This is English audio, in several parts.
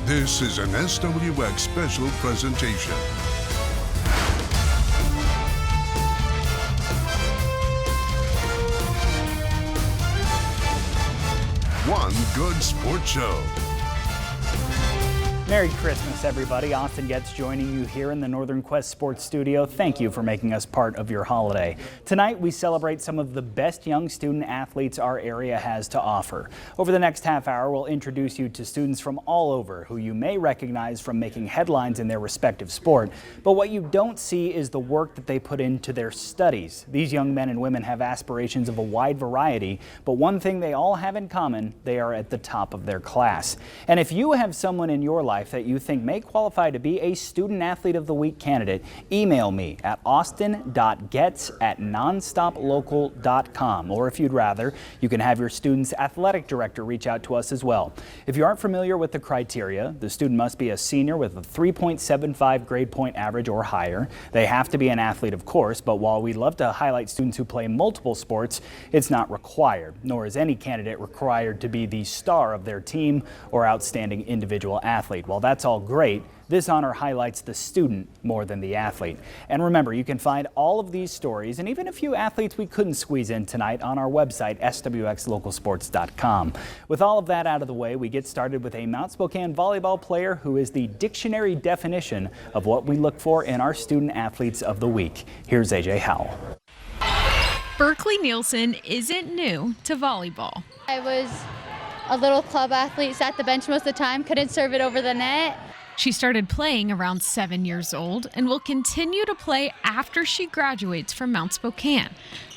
This is an SWX special presentation. One good sports show. Merry Christmas, everybody. Austin Getz joining you here in the Northern Quest Sports Studio. Thank you for making us part of your holiday. Tonight, we celebrate some of the best young student athletes our area has to offer. Over the next half hour, we'll introduce you to students from all over who you may recognize from making headlines in their respective sport. But what you don't see is the work that they put into their studies. These young men and women have aspirations of a wide variety, but one thing they all have in common, they are at the top of their class. And if you have someone in your life that you think may qualify to be a Student Athlete of the Week candidate, email me at austin.getz@nonstoplocal.com. Or if you'd rather, you can have your student's athletic director reach out to us as well. If you aren't familiar with the criteria, the student must be a senior with a 3.75 grade point average or higher. They have to be an athlete, of course, but while we love to highlight students who play multiple sports, it's not required, nor is any candidate required to be the star of their team or outstanding individual athlete. While that's all great, this honor highlights the student more than the athlete. And remember, you can find all of these stories and even a few athletes we couldn't squeeze in tonight on our website, SWXLocalSports.com. With all of that out of the way, we get started with a Mount Spokane volleyball player who is the dictionary definition of what we look for in our Student Athletes of the Week. Here's AJ Howell. Berkeley Nielsen isn't new to volleyball. I was a little club athlete, sat the bench most of the time, couldn't serve it over the net. She started playing around 7 years old and will continue to play after she graduates from Mount Spokane,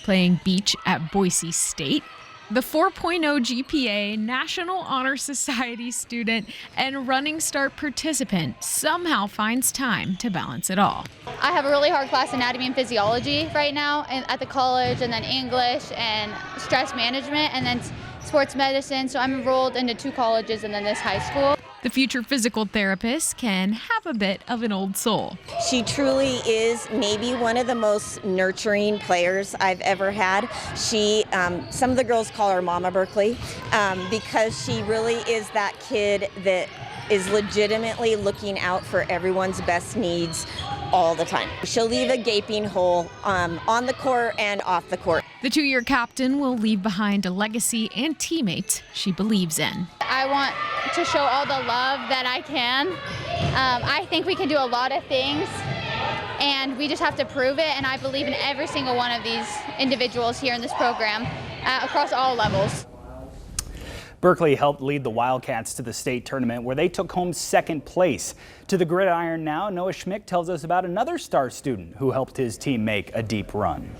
playing beach at Boise State. The 4.0 GPA, National Honor Society student, and Running Start participant somehow finds time to balance it all. I have a really hard class, anatomy and physiology, right now at the college, and then English and stress management, and then sports medicine. So I'm enrolled into 2 colleges and then this high school. The future physical therapist can have a bit of an old soul. She truly is maybe one of the most nurturing players I've ever had. She, some of the girls call her Mama Berkeley, because she really is that kid that is legitimately looking out for everyone's best needs all the time. She'll leave a gaping hole on the court and off the court. The 2-year captain will leave behind a legacy and teammates she believes in. I want to show all the love that I can. I think we can do a lot of things, and we just have to prove it, and I believe in every single one of these individuals here in this program across all levels. Berkeley helped lead the Wildcats to the state tournament where they took home 2nd place. To the gridiron now, Noah Schmick tells us about another star student who helped his team make a deep run.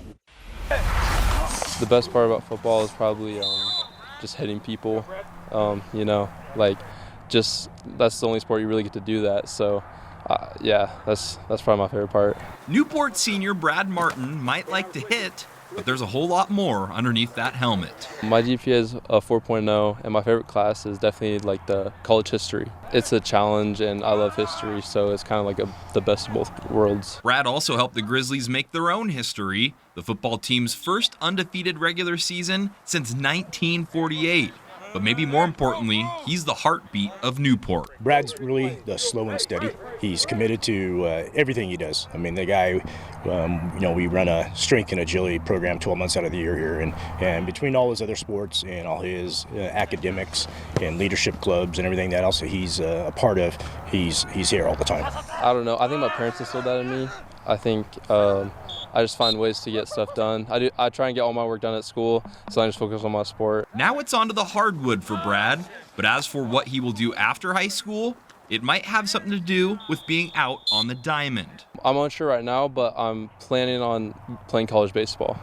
The best part about football is probably just hitting people. That's the only sport you really get to do that. So, yeah, that's probably my favorite part. Newport senior Brad Martin might like to hit, but there's a whole lot more underneath that helmet. My GPA is a 4.0, and my favorite class is definitely like the college history. It's a challenge, and I love history, so it's kind of like the best of both worlds. Brad also helped the Grizzlies make their own history, the football team's first undefeated regular season since 1948. But maybe more importantly, he's the heartbeat of Newport. Brad's really the slow and steady. He's committed to everything he does. I mean, the guy, we run a strength and agility program 12 months out of the year here. And between all his other sports and all his academics and leadership clubs and everything that else he's a part of, he's here all the time. I don't know. I think my parents instilled that in me. I think I just find ways to get stuff done. I try and get all my work done at school, so I just focus on my sport. Now it's on to the hardwood for Brad, but as for what he will do after high school, it might have something to do with being out on the diamond. I'm unsure right now, but I'm planning on playing college baseball.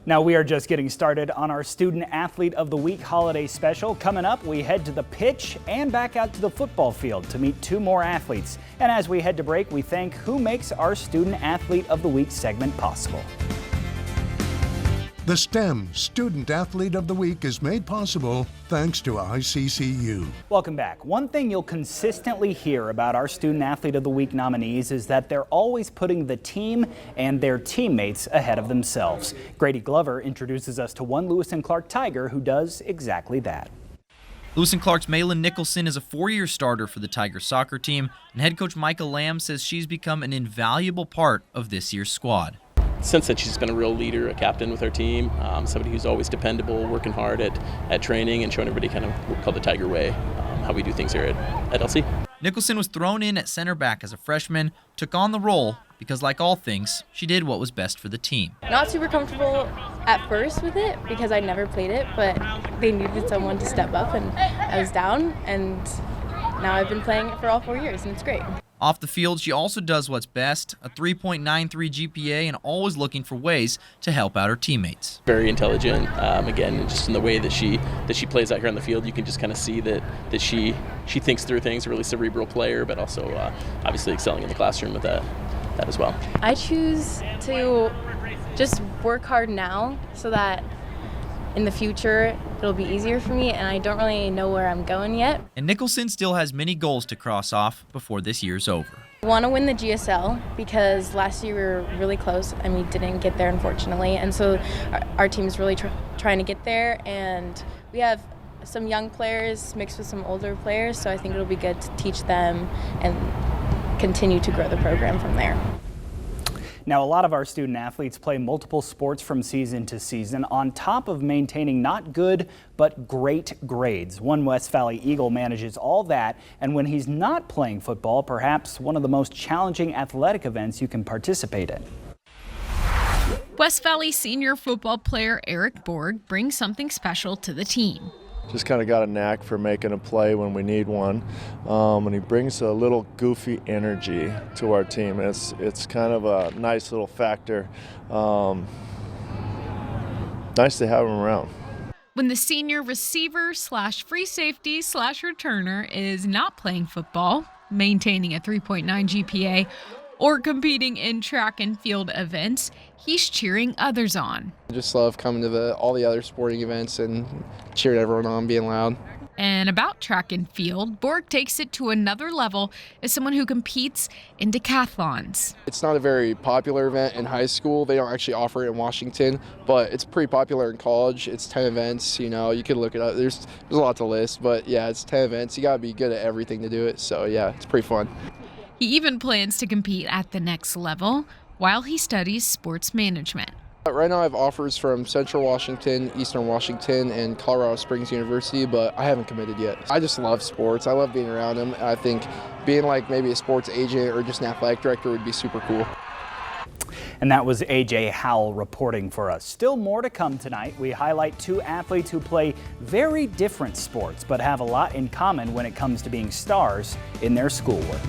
Now we are just getting started on our Student Athlete of the Week holiday special. Coming up, we head to the pitch and back out to the football field to meet 2 more athletes. And as we head to break, we thank who makes our Student Athlete of the Week segment possible. The STEM Student Athlete of the Week is made possible thanks to ICCU. Welcome back. One thing you'll consistently hear about our Student Athlete of the Week nominees is that they're always putting the team and their teammates ahead of themselves. Grady Glover introduces us to one Lewis and Clark Tiger who does exactly that. Lewis and Clark's Malin Nicholson is a 4-year starter for the Tiger soccer team, and head coach Micah Lamb says she's become an invaluable part of this year's squad. Since then, she's been a real leader, a captain with our team, somebody who's always dependable, working hard at training and showing everybody kind of what we call the Tiger way, how we do things here at LC. Nicholson was thrown in at center back as a freshman, took on the role because, like all things, she did what was best for the team. Not super comfortable at first with it because I never played it, but they needed someone to step up and I was down, and now I've been playing it for all 4 years and it's great. Off the field, she also does what's best, a 3.93 GPA, and always looking for ways to help out her teammates. Very intelligent. Again, just in the way that she plays out here on the field, you can just kind of see that she thinks through things. A really cerebral player, but also obviously excelling in the classroom with that as well. I choose to just work hard now so that in the future it'll be easier for me, and I don't really know where I'm going yet. And Nicholson still has many goals to cross off before this year's over. I want to win the GSL because last year we were really close and we didn't get there, unfortunately, and so our team is really trying to get there, and we have some young players mixed with some older players, so I think it'll be good to teach them and continue to grow the program from there. Now, a lot of our student athletes play multiple sports from season to season on top of maintaining not good, but great grades. One West Valley Eagle manages all that, and when he's not playing football, perhaps one of the most challenging athletic events you can participate in. West Valley senior football player Eric Borg brings something special to the team. Just kind of got a knack for making a play when we need one, and he brings a little goofy energy to our team. It's kind of a nice little factor. Nice to have him around. When the senior receiver / free safety / returner is not playing football, maintaining a 3.9 GPA, or competing in track and field events, he's cheering others on. I just love coming to all the other sporting events and cheering everyone on, being loud. And about track and field, Borg takes it to another level as someone who competes in decathlons. It's not a very popular event in high school. They don't actually offer it in Washington, but it's pretty popular in college. It's 10 events, you could look it up. There's a lot to list, but yeah, it's 10 events. You gotta be good at everything to do it, so yeah, it's pretty fun. He even plans to compete at the next level while he studies sports management. Right now I have offers from Central Washington, Eastern Washington, and Colorado Springs University, but I haven't committed yet. I just love sports. I love being around them. I think being like maybe a sports agent or just an athletic director would be super cool. And that was AJ Howell reporting for us. Still more to come tonight. We highlight two athletes who play very different sports, but have a lot in common when it comes to being stars in their schoolwork.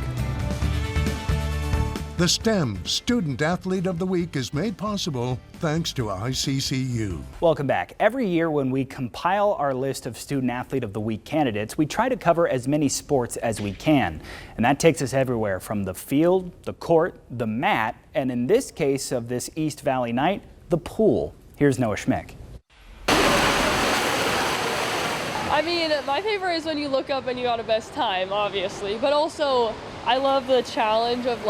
The STEM Student Athlete of the Week is made possible thanks to ICCU. Welcome back. Every year when we compile our list of Student Athlete of the Week candidates, we try to cover as many sports as we can. And that takes us everywhere from the field, the court, the mat, and in this case of this East Valley night, the pool. Here's Noah Schmick. I mean, my favorite is when you look up and you got a best time, obviously. But also, I love the challenge of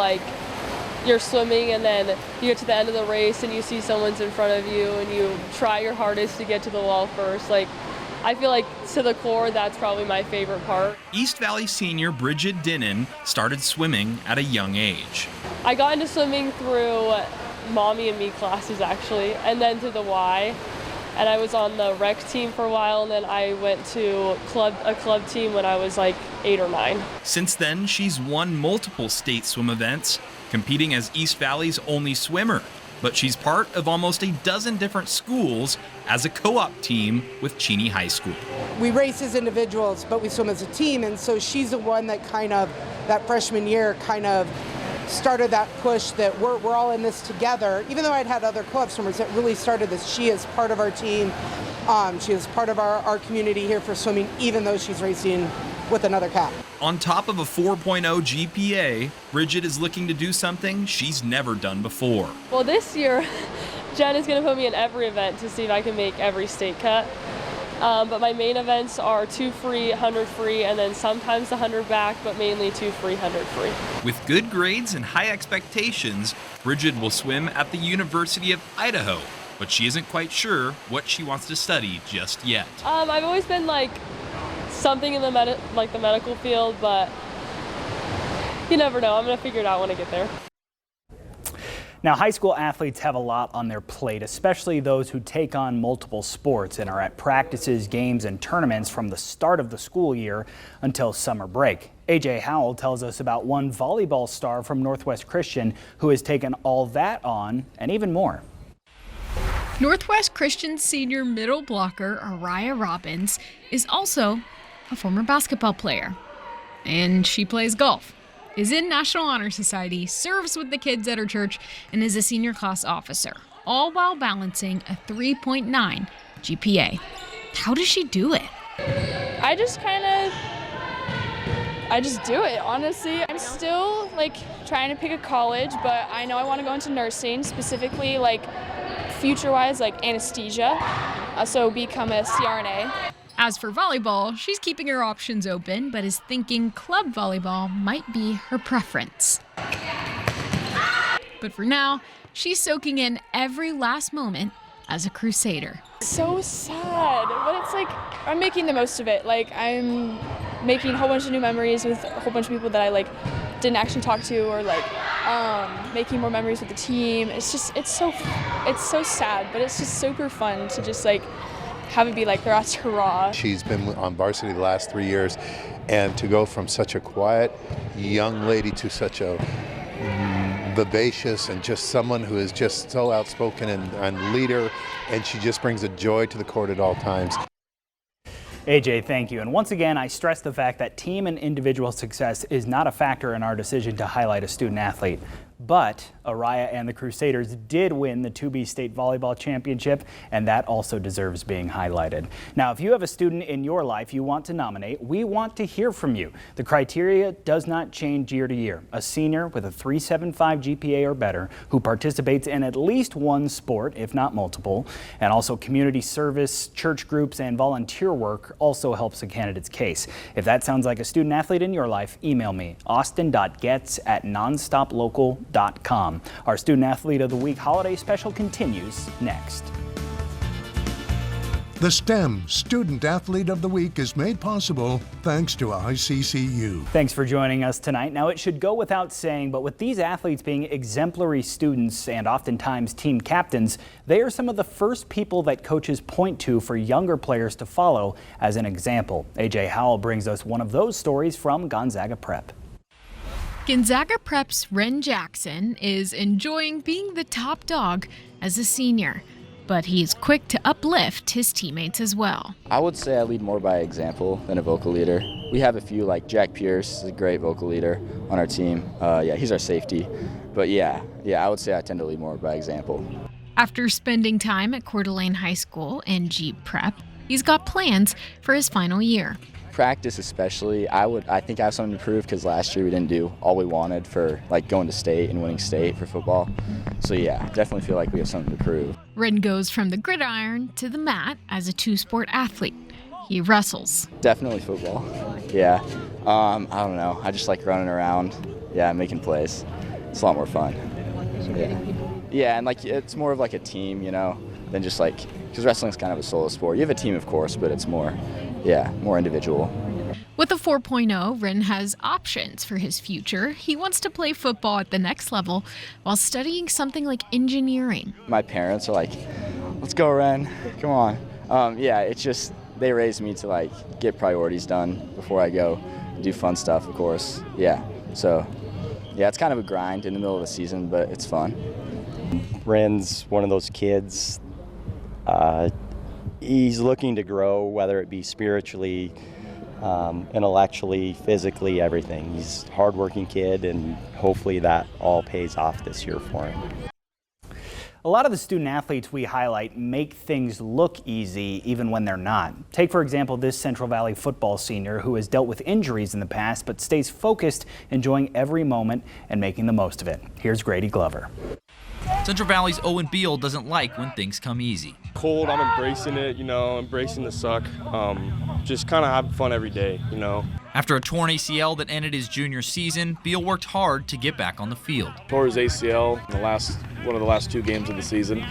you're swimming and then you get to the end of the race and you see someone's in front of you and you try your hardest to get to the wall first. I feel like to the core, that's probably my favorite part. East Valley senior Bridget Dinnan started swimming at a young age. I got into swimming through Mommy and Me classes actually, and then to the Y. And I was on the rec team for a while, and then I went to a club team when I was 8 or 9. Since then, she's won multiple state swim events, competing as East Valley's only swimmer. But she's part of almost a dozen different schools as a co-op team with Cheney High School. We race as individuals, but we swim as a team, and so she's the one that that freshman year started that push that we're all in this together. Even though I'd had other co-op swimmers that really started this, she is part of our team. She is part of our community here for swimming, even though she's racing with another cap. On top of a 4.0 GPA, Bridget is looking to do something she's never done before. Well, this year, Jen is going to put me in every event to see if I can make every state cut. But my main events are 2 free, 100 free, and then sometimes the 100 back, but mainly 2 free, 100 free. With good grades and high expectations, Bridget will swim at the University of Idaho, but she isn't quite sure what she wants to study just yet. I've always been something in the medical field, but you never know. I'm going to figure it out when I get there. Now, high school athletes have a lot on their plate, especially those who take on multiple sports and are at practices, games, and tournaments from the start of the school year until summer break. AJ Howell tells us about one volleyball star from Northwest Christian who has taken all that on and even more. Northwest Christian senior middle blocker Araya Robbins is also a former basketball player, and she plays golf, is in National Honor Society, serves with the kids at her church, and is a senior class officer, all while balancing a 3.9 GPA. How does she do it? I just do it, honestly. I'm still trying to pick a college, but I know I want to go into nursing, specifically future-wise, anesthesia, so become a CRNA. As for volleyball, she's keeping her options open, but is thinking club volleyball might be her preference. But for now, she's soaking in every last moment as a Crusader. So sad, but it's I'm making the most of it. I'm making a whole bunch of new memories with a whole bunch of people that I didn't actually talk to, or making more memories with the team. It's so sad, but it's just super fun to just have it be the last hurrah. She's been on varsity the last 3 years, and to go from such a quiet young lady to such a vivacious and just someone who is just so outspoken and leader, and she just brings a joy to the court at all times. AJ, thank you. And once again, I stress the fact that team and individual success is not a factor in our decision to highlight a student athlete. But Araya and the Crusaders did win the 2B State Volleyball Championship, and that also deserves being highlighted. Now, if you have a student in your life you want to nominate, we want to hear from you. The criteria does not change year to year. A senior with a 3.75 GPA or better who participates in at least one sport, if not multiple, and also community service, church groups, and volunteer work also helps a candidate's case. If that sounds like a student athlete in your life, email me, austin.getz@nonstoplocal.com. Our Student Athlete of the Week holiday special continues next. The STEM Student Athlete of the Week is made possible thanks to ICCU. Thanks for joining us tonight. Now, it should go without saying, but with these athletes being exemplary students and oftentimes team captains, they are some of the first people that coaches point to for younger players to follow as an example. AJ Howell brings us one of those stories from Gonzaga Prep. Gonzaga Prep's Ren Jackson is enjoying being the top dog as a senior, but he's quick to uplift his teammates as well. I would say I lead more by example than a vocal leader. We have a few, like Jack Pierce is a great vocal leader on our team. He's our safety. But yeah, I would say I tend to lead more by example. After spending time at Coeur d'Alene High School and Jeep Prep, he's got plans for his final year. Practice especially, I think I have something to prove because last year we didn't do all we wanted for going to state and winning state for football. So yeah, definitely feel like we have something to prove. Ren goes from the gridiron to the mat as a two-sport athlete. He wrestles. Definitely football. Yeah. I don't know. I just like running around. Yeah, making plays. It's a lot more fun. Yeah, and it's more of a team, than just because wrestling's kind of a solo sport. You have a team, of course, but it's more individual. With a 4.0, Ren has options for his future. He wants to play football at the next level while studying something like engineering. My parents are like, let's go, Ren, come on. It's just, they raised me to get priorities done before I go do fun stuff, of course. So it's kind of a grind in the middle of the season, but it's fun. Ren's one of those kids, he's looking to grow, whether it be spiritually, intellectually, physically, everything. He's a hardworking kid, and hopefully that all pays off this year for him. A lot of the student athletes we highlight make things look easy even when they're not. Take, for example, this Central Valley football senior who has dealt with injuries in the past but stays focused, enjoying every moment and making the most of it. Here's Grady Glover. Central Valley's Owen Beal doesn't like when things come easy. Cold, I'm embracing it, embracing the suck. Just kind of having fun every day, After a torn ACL that ended his junior season, Beal worked hard to get back on the field. Tore his ACL in one of the last 2 games of the season,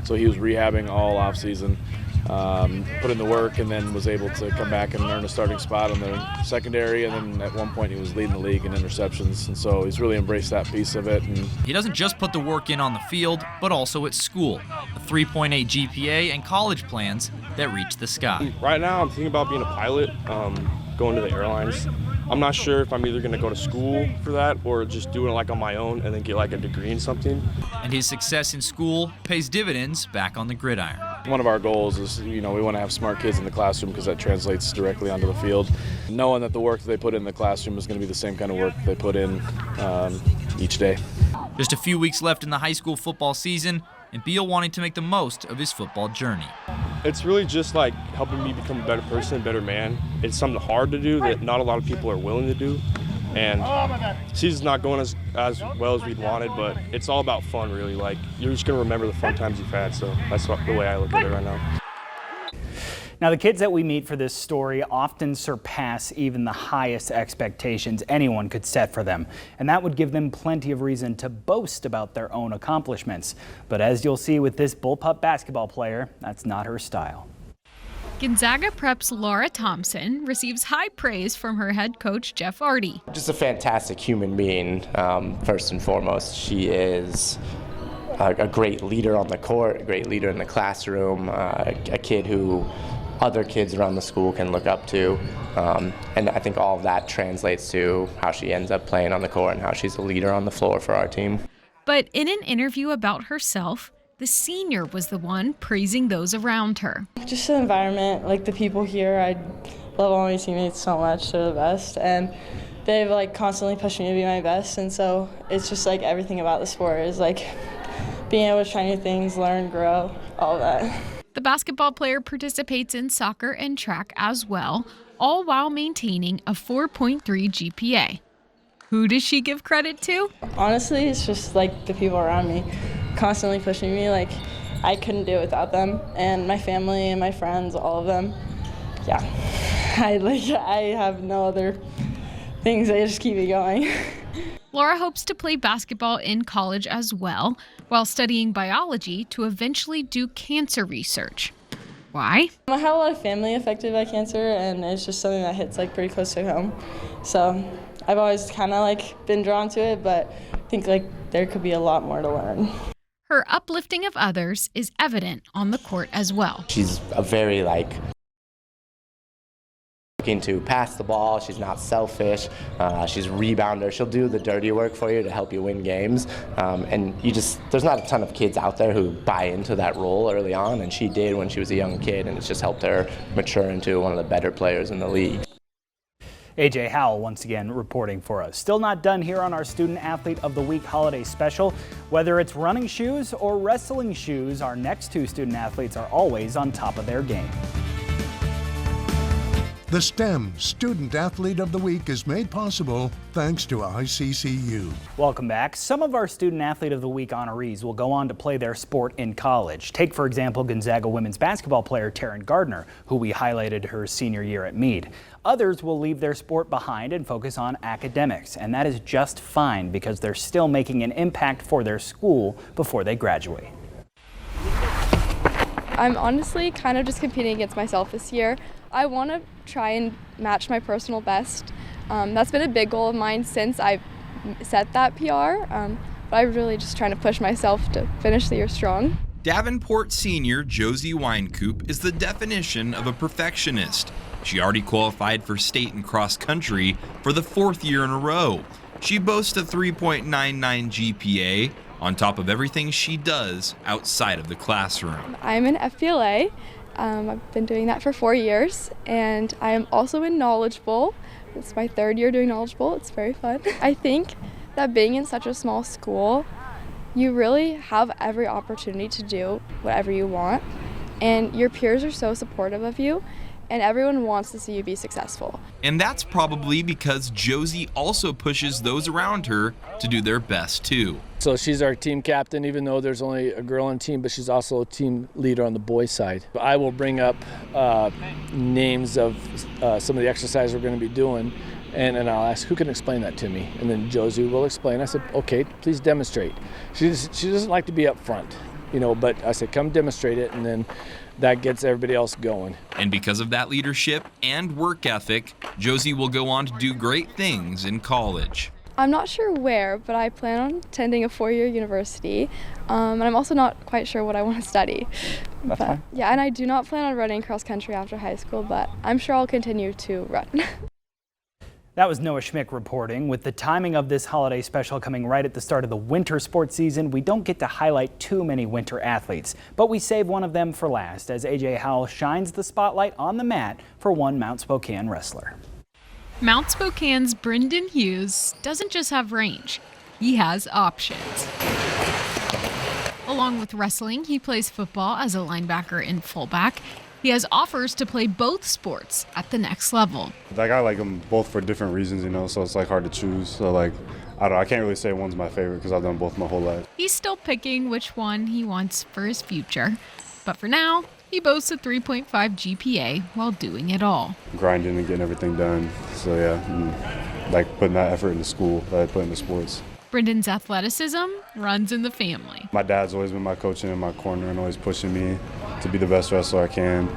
so he was rehabbing all off season. put in the work, and then was able to come back and earn a starting spot on the secondary. And then at one point he was leading the league in interceptions, and so he's really embraced that piece of it. And he doesn't just put the work in on the field, but also at school. A 3.8 GPA and college plans that reach the sky. Right now I'm thinking about being a pilot, going to the airlines. I'm not sure if I'm either going to go to school for that or just do it like on my own and then get like a degree in something. And his success in school pays dividends back on the gridiron. One of our goals is, we want to have smart kids in the classroom because that translates directly onto the field. Knowing that the work that they put in the classroom is going to be the same kind of work they put in each day. Just a few weeks left in the high school football season, and Beal wanting to make the most of his football journey. It's really just like helping me become a better person, a better man. It's something hard to do that not a lot of people are willing to do. And season's not going as well as we'd wanted, but it's all about fun, really. Like, you're just going to remember the fun times you've had, so that's the way I look at it right now. Now, the kids that we meet for this story often surpass even the highest expectations anyone could set for them, and that would give them plenty of reason to boast about their own accomplishments. But as you'll see with this Bullpup basketball player, that's not her style. Gonzaga Prep's Laura Thompson receives high praise from her head coach, Jeff Arty. Just a fantastic human being, first and foremost. She is a great leader on the court, a great leader in the classroom, a kid who other kids around the school can look up to. And I think all of that translates to how she ends up playing on the court and how she's a leader on the floor for our team. But in an interview about herself, the senior was the one praising those around her. Just the environment, like the people here, I love all my teammates so much. They're the best, and they've like constantly pushed me to be my best. And so it's just like everything about the sport is like being able to try new things, learn, grow, all of that. The basketball player participates in soccer and track as well, all while maintaining a 4.3 GPA. Who does she give credit to? Honestly, it's just like the people around me constantly pushing me. Like, I couldn't do it without them, and my family and my friends, all of them. Yeah, I have no other things. They just keep me going. Laura hopes to play basketball in college as well, while studying biology to eventually do cancer research. Why? I have a lot of family affected by cancer, and it's just something that hits like pretty close to home. So I've always kind of like been drawn to it, but I think like there could be a lot more to learn. Her uplifting of others is evident on the court as well. She's a very looking to pass the ball. She's not selfish. She's a rebounder. She'll do the dirty work for you to help you win games. And there's not a ton of kids out there who buy into that role early on, and she did when she was a young kid, and it's just helped her mature into one of the better players in the league. AJ Howell once again reporting for us. Still not done here on our Student Athlete of the Week holiday special. Whether it's running shoes or wrestling shoes, our next two student athletes are always on top of their game. The STEM Student Athlete of the Week is made possible thanks to ICCU. Welcome back. Some of our Student Athlete of the Week honorees will go on to play their sport in college. Take, for example, Gonzaga women's basketball player Taryn Gardner, who we highlighted her senior year at Meade. Others will leave their sport behind and focus on academics, and that is just fine because they're still making an impact for their school before they graduate. I'm honestly kind of just competing against myself this year. I want to try and match my personal best. That's been a big goal of mine since I've set that PR, but I'm really just trying to push myself to finish the year strong. Davenport senior Josie Winecoop is the definition of a perfectionist. She already qualified for state and cross country for the 4th year in a row. She boasts a 3.99 GPA on top of everything she does outside of the classroom. I'm an FBLA. I've been doing that for 4 years, and I am also in Knowledge Bowl. It's my 3rd year doing Knowledge Bowl. It's very fun. I think that being in such a small school, you really have every opportunity to do whatever you want, and your peers are so supportive of you, and everyone wants to see you be successful. And that's probably because Josie also pushes those around her to do their best too. So she's our team captain, even though there's only a girl on the team, but she's also a team leader on the boys' side. I will bring up names of some of the exercises we're going to be doing, and I'll ask, who can explain that to me? And then Josie will explain. I said, okay, please demonstrate. She doesn't like to be up front, but I said, come demonstrate it, and then that gets everybody else going. And because of that leadership and work ethic, Josie will go on to do great things in college. I'm not sure where, but I plan on attending a 4-year university, and I'm also not quite sure what I want to study. But, yeah, and I do not plan on running cross country after high school, but I'm sure I'll continue to run. That was Noah Schmick reporting. With the timing of this holiday special coming right at the start of the winter sports season, we don't get to highlight too many winter athletes, but we save one of them for last as AJ Howell shines the spotlight on the mat for one Mount Spokane wrestler. Mount Spokane's Brendan Hughes doesn't just have range, he has options. Along with wrestling, he plays football as a linebacker and fullback. He has offers to play both sports at the next level. Like, I like them both for different reasons, you know, so it's like hard to choose. So like, I don't know, I can't really say one's my favorite because I've done both my whole life. He's still picking which one he wants for his future. But for now, he boasts a 3.5 GPA while doing it all. Grinding and getting everything done. So yeah, like putting that effort into school that I put into sports. Brendan's athleticism runs in the family. My dad's always been my coach and in my corner and always pushing me to be the best wrestler I can.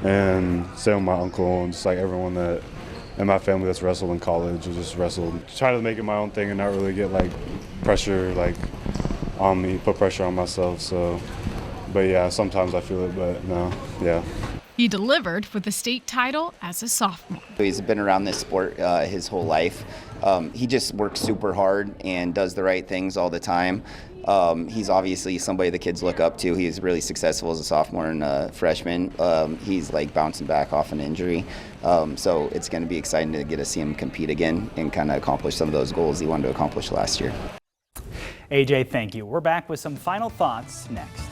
And same with my uncle and just like everyone that in my family that's wrestled in college or just wrestled. Try to make it my own thing and not really get like pressure like on me, put pressure on myself. So, but yeah, sometimes I feel it, but no, yeah. He delivered with a state title as a sophomore. He's been around this sport his whole life. He just works super hard and does the right things all the time. He's obviously somebody the kids look up to. He's really successful as a sophomore and a freshman. He's like bouncing back off an injury. So it's going to be exciting to get to see him compete again and kind of accomplish some of those goals he wanted to accomplish last year. AJ, thank you. We're back with some final thoughts next.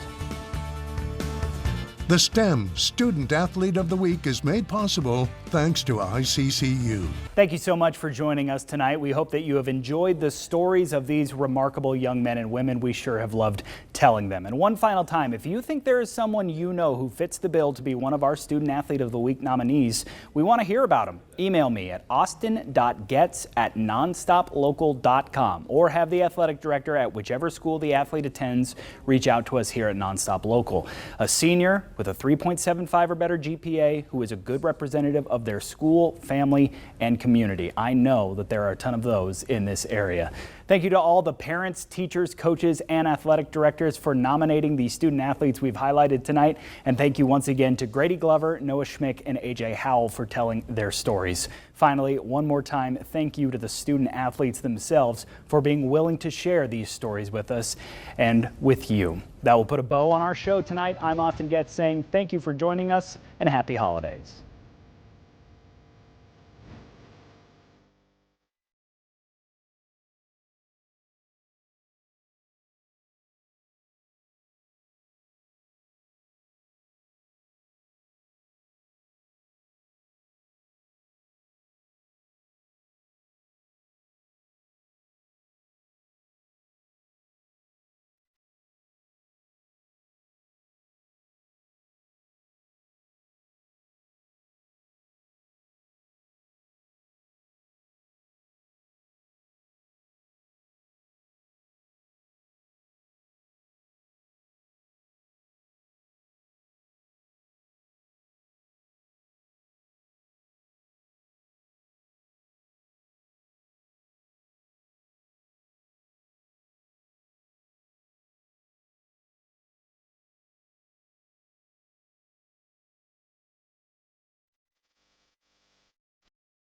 The STEM Student Athlete of the Week is made possible thanks to ICCU. Thank you so much for joining us tonight. We hope that you have enjoyed the stories of these remarkable young men and women. We sure have loved telling them. And one final time, if you think there is someone you know who fits the bill to be one of our Student Athlete of the Week nominees, we want to hear about them. Email me at austin.getz@nonstoplocal.com or have the athletic director at whichever school the athlete attends reach out to us here at Nonstop Local. A senior with a 3.75 or better GPA who is a good representative of their school, family, and community. I know that there are a ton of those in this area. Thank you to all the parents, teachers, coaches, and athletic directors for nominating the student athletes we've highlighted tonight. And thank you once again to Grady Glover, Noah Schmick, and AJ Howell for telling their stories. Finally, one more time, thank you to the student athletes themselves for being willing to share these stories with us and with you. That will put a bow on our show tonight. I'm Austin Getz saying thank you for joining us and happy holidays.